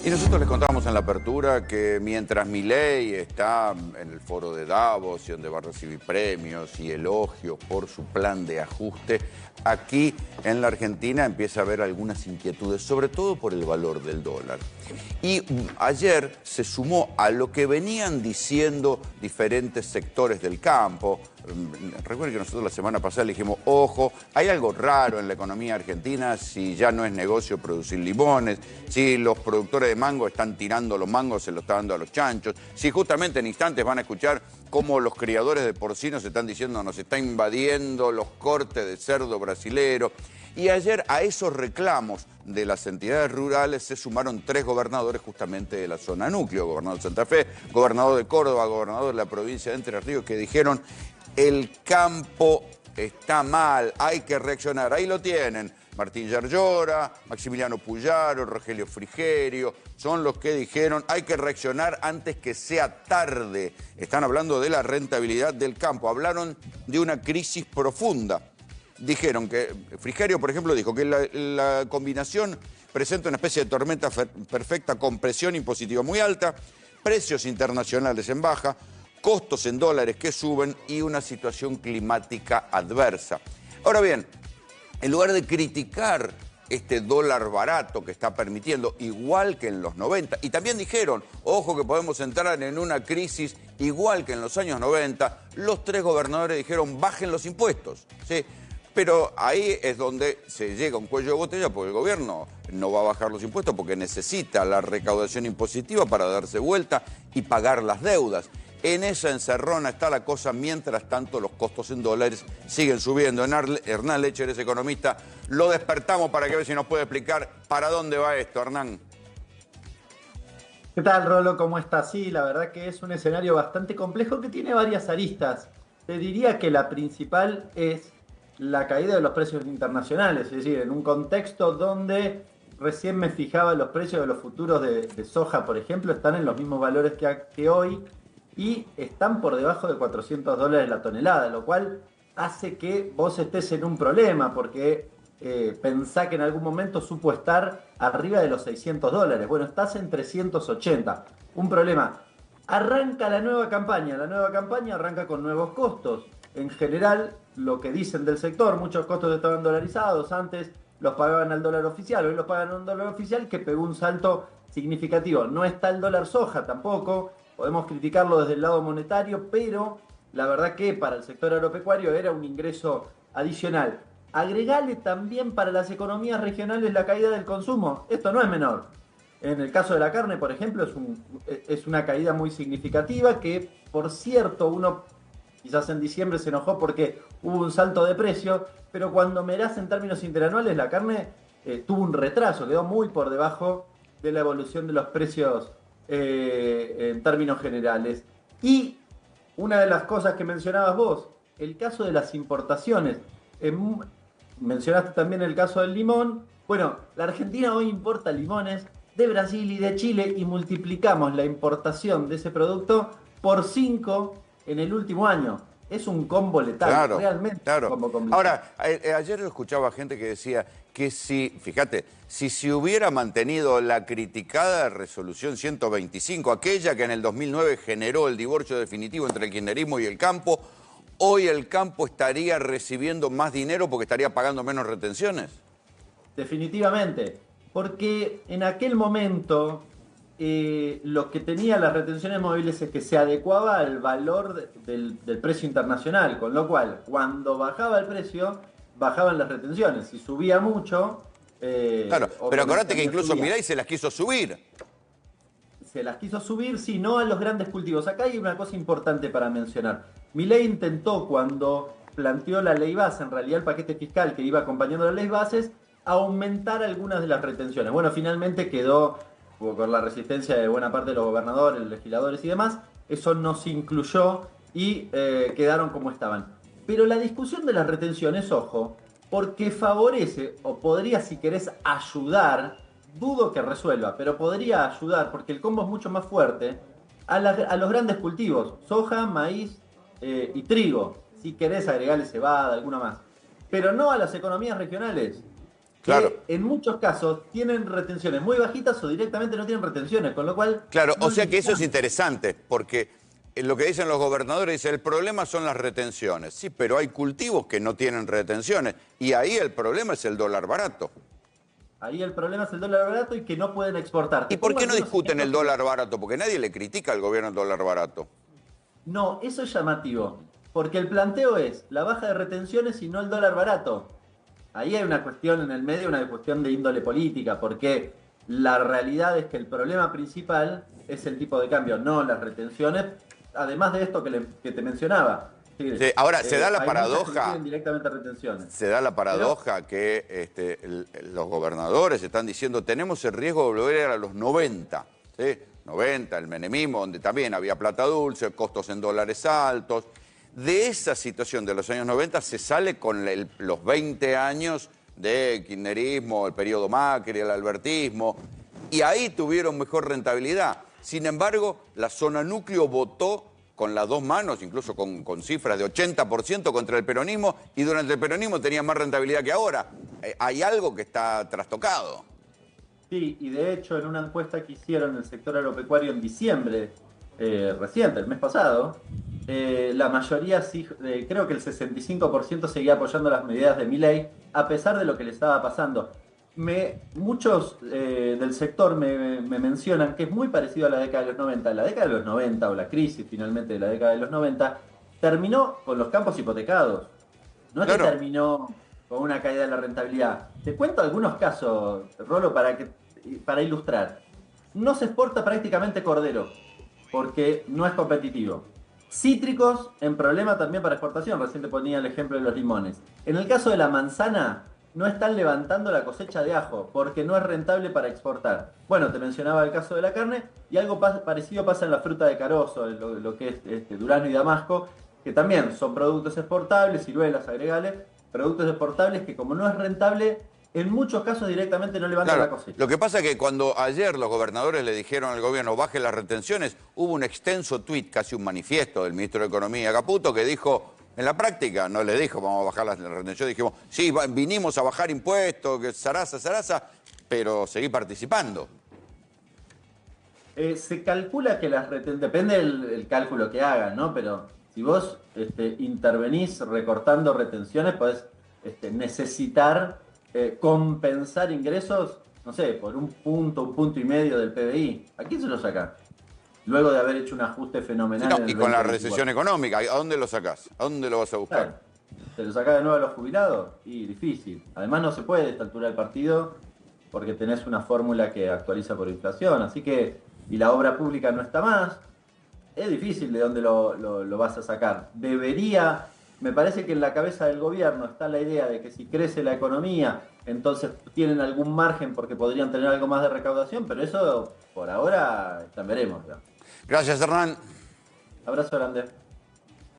Y nosotros les contábamos en la apertura que mientras Milei está en el foro de Davos y donde va a recibir premios y elogios por su plan de ajuste, aquí en la Argentina empieza a haber algunas inquietudes, sobre todo por el valor del dólar. Y ayer se sumó a lo que venían diciendo diferentes sectores del campo. Recuerden que nosotros la semana pasada le dijimos, ojo, hay algo raro en la economía argentina si ya no es negocio producir limones, si los productores de mango están tirando los mangos, se los está dando a los chanchos, si justamente en instantes van a escuchar cómo los criadores de porcinos están diciendo nos está invadiendo los cortes de cerdo brasilero. Y ayer a esos reclamos de las entidades rurales se sumaron 3 gobernadores justamente de la zona núcleo, gobernador de Santa Fe, gobernador de Córdoba, gobernador de la provincia de Entre Ríos, que dijeron el campo está mal, hay que reaccionar. Ahí lo tienen, Martín Yarlora, Maximiliano Puyaro, Rogelio Frigerio, son los que dijeron hay que reaccionar antes que sea tarde. Están hablando de la rentabilidad del campo, hablaron de una crisis profunda. Dijeron que, Frigerio, por ejemplo, dijo que la combinación presenta una especie de tormenta perfecta con presión impositiva muy alta, precios internacionales en baja, costos en dólares que suben y una situación climática adversa. Ahora bien, en lugar de criticar este dólar barato que está permitiendo, igual que en los 90, y también dijeron, ojo que podemos entrar en una crisis igual que en los años 90, los 3 gobernadores dijeron bajen los impuestos, ¿sí? Pero ahí es donde se llega a un cuello de botella porque el gobierno no va a bajar los impuestos porque necesita la recaudación impositiva para darse vuelta y pagar las deudas. En esa encerrona está la cosa, mientras tanto los costos en dólares siguen subiendo. Hernán Lecher es economista, lo despertamos para que vea si nos puede explicar para dónde va esto, Hernán. ¿Qué tal, Rolo? ¿Cómo estás? Sí, la verdad que es un escenario bastante complejo que tiene varias aristas. Te diría que la principal es la caída de los precios internacionales, es decir, en un contexto donde recién me fijaba los precios de los futuros de soja, por ejemplo, están en los mismos valores que hoy y están por debajo de $400 la tonelada, lo cual hace que vos estés en un problema, porque pensá que en algún momento supo estar arriba de los $600. Bueno, estás en 380. Un problema. Arranca la nueva campaña arranca con nuevos costos. En general, lo que dicen del sector, muchos costos estaban dolarizados, antes los pagaban al dólar oficial, hoy los pagan a un dólar oficial que pegó un salto significativo. No está el dólar soja tampoco, podemos criticarlo desde el lado monetario, pero la verdad que para el sector agropecuario era un ingreso adicional. Agregale también para las economías regionales la caída del consumo, esto no es menor. En el caso de la carne, por ejemplo, es una caída muy significativa que, por cierto, uno quizás en diciembre se enojó porque hubo un salto de precio, pero cuando mirás en términos interanuales, la carne tuvo un retraso, quedó muy por debajo de la evolución de los precios en términos generales. Y una de las cosas que mencionabas vos, el caso de las importaciones. Mencionaste también el caso del limón. Bueno, la Argentina hoy importa limones de Brasil y de Chile y multiplicamos la importación de ese producto por 5 en el último año. Es un combo letal, Claro, realmente claro. un combo complicado. Ahora, ayer yo escuchaba gente que decía que si, fíjate, si se hubiera mantenido la criticada resolución 125, aquella que en el 2009 generó el divorcio definitivo entre el kirchnerismo y el campo, hoy el campo estaría recibiendo más dinero porque estaría pagando menos retenciones. Definitivamente, porque en aquel momento lo que tenía las retenciones móviles es que se adecuaba al valor del precio internacional, con lo cual cuando bajaba el precio, bajaban las retenciones. Si subía mucho, Claro, pero acordate que incluso subía. Milei se las quiso subir. Se las quiso subir, sí, no a los grandes cultivos. Acá hay una cosa importante para mencionar. Milei intentó, cuando planteó la ley base, en realidad el paquete fiscal que iba acompañando la ley bases, aumentar algunas de las retenciones. Bueno, finalmente quedó, con la resistencia de buena parte de los gobernadores, legisladores y demás, eso no se incluyó y quedaron como estaban. Pero la discusión de las retenciones, ojo, porque favorece, o podría, si querés, ayudar, dudo que resuelva, pero podría ayudar, porque el combo es mucho más fuerte, a los grandes cultivos, soja, maíz y trigo. Si querés agregarle cebada, alguna más. Pero no a las economías regionales. Claro. que en muchos casos tienen retenciones muy bajitas o directamente no tienen retenciones, con lo cual... Claro, no o sea que eso es necesitan. interesante, porque lo que dicen los gobernadores dice, el problema son las retenciones. Sí, pero hay cultivos que no tienen retenciones y ahí el problema es el dólar barato. Ahí el problema es el dólar barato y que no pueden exportar. ¿Y Te por pongo qué no algunos discuten el ejemplos. dólar barato? Porque nadie le critica al gobierno el dólar barato. No, eso es llamativo, porque el planteo es la baja de retenciones y no el dólar barato. Ahí hay una cuestión en el medio, una cuestión de índole política, porque la realidad es que el problema principal es el tipo de cambio, no las retenciones, además de esto que te mencionaba. Sí, Sí, ahora, se da la hay muchas que paradoja, tienen directamente retenciones. se da la Pero paradoja que los gobernadores están diciendo tenemos el riesgo de volver a los 90, ¿sí? 90, el menemismo, donde también había plata dulce, costos en dólares altos. De esa situación de los años 90 se sale con los 20 años de kirchnerismo, el periodo Macri, el albertismo, y ahí tuvieron mejor rentabilidad. Sin embargo, la zona núcleo votó con las dos manos, incluso con cifras de 80% contra el peronismo, y durante el peronismo tenía más rentabilidad que ahora. Hay algo que está trastocado. sí, y de hecho en una encuesta que hicieron en el sector agropecuario en diciembre, reciente, el mes pasado, la mayoría, sí, creo que el 65% seguía apoyando las medidas de Milei, a pesar de lo que le estaba pasando. Muchos del sector me mencionan que es muy parecido a la década de los 90. La década de los 90, o la crisis finalmente de la década de los 90, terminó con los campos hipotecados. No es que Claro. terminó con una caída de la rentabilidad. Te cuento algunos casos, Rolo, para ilustrar. No se exporta prácticamente cordero, porque no es competitivo. Cítricos en problema también para exportación, recién te ponía el ejemplo de los limones. En el caso de la manzana, no están levantando la cosecha de ajo, porque no es rentable para exportar. Bueno, te mencionaba el caso de la carne, y algo parecido pasa en la fruta de carozo, lo que es durazno y damasco, que también son productos exportables, ciruelas, agregales, productos exportables que como no es rentable, en muchos casos directamente no levantan la Claro, cosecha. lo que pasa es que cuando ayer los gobernadores le dijeron al gobierno baje las retenciones, hubo un extenso tuit, casi un manifiesto del ministro de Economía, Caputo, que dijo, en la práctica, no le dijo vamos a bajar las retenciones, dijimos, sí, vinimos a bajar impuestos, que zaraza, zaraza, pero seguí participando. Se calcula que depende del cálculo que hagan, ¿no? Pero si vos intervenís recortando retenciones, podés necesitar compensar ingresos, no sé, por un punto y medio del PBI. ¿A quién se lo saca? Luego de haber hecho un ajuste Sí, fenomenal no, en y el con la 2024. recesión económica, ¿a dónde lo sacás? ¿A dónde lo vas a buscar? Claro. ¿Se lo saca de nuevo a los jubilados? Y difícil. Además no se puede a esta altura del partido porque tenés una fórmula que actualiza por inflación. Así que, y la obra pública no está más, es difícil de dónde lo vas a sacar. Me parece que en la cabeza del gobierno está la idea de que si crece la economía, entonces tienen algún margen porque podrían tener algo más de recaudación, pero eso por ahora veremos. Gracias, Hernán. Abrazo grande.